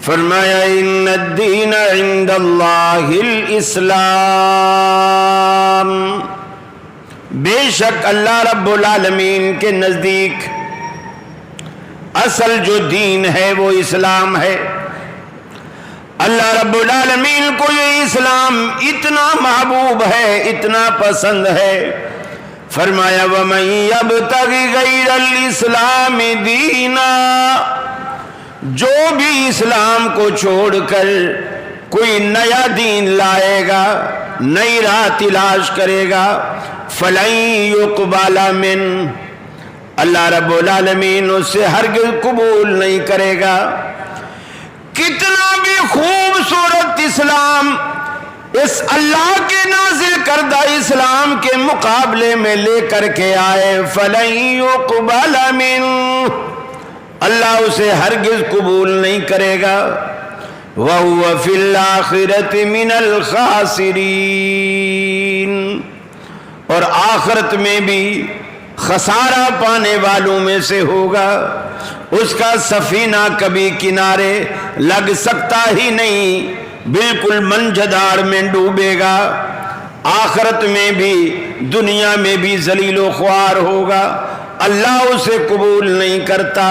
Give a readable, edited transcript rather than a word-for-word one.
فرمایا ان الدین عند اللہ الاسلام، بے شک اللہ رب العالمین کے نزدیک اصل جو دین ہے وہ اسلام ہے۔ اللہ رب العالمین کو یہ اسلام اتنا محبوب ہے، اتنا پسند ہے، فرمایا وَمَن يَبْتَغِ غَيْرَ الْإِسْلَامِ دِينًا، جو بھی اسلام کو چھوڑ کر کوئی نیا دین لائے گا، نئی راہ تلاش کرے گا، فَلَن يُقْبَلَ مِنْهُ، اللہ رب العالمین اسے ہرگز قبول نہیں کرے گا۔ کتنا بھی خوبصورت اسلام اس اللہ کے نازل کردہ اسلام کے مقابلے میں لے کر کے آئے، فَلَن يُقْبَلَ مِنْهُ، اللہ اسے ہرگز قبول نہیں کرے گا، وَهُوَ فِي الْآخِرَةِ مِنَ الْخَاسِرِينَ، اور آخرت میں بھی خسارہ پانے والوں میں سے ہوگا۔ اس کا سفینہ کبھی کنارے لگ سکتا ہی نہیں، بالکل منجھدار میں ڈوبے گا، آخرت میں بھی دنیا میں بھی ذلیل و خوار ہوگا، اللہ اسے قبول نہیں کرتا۔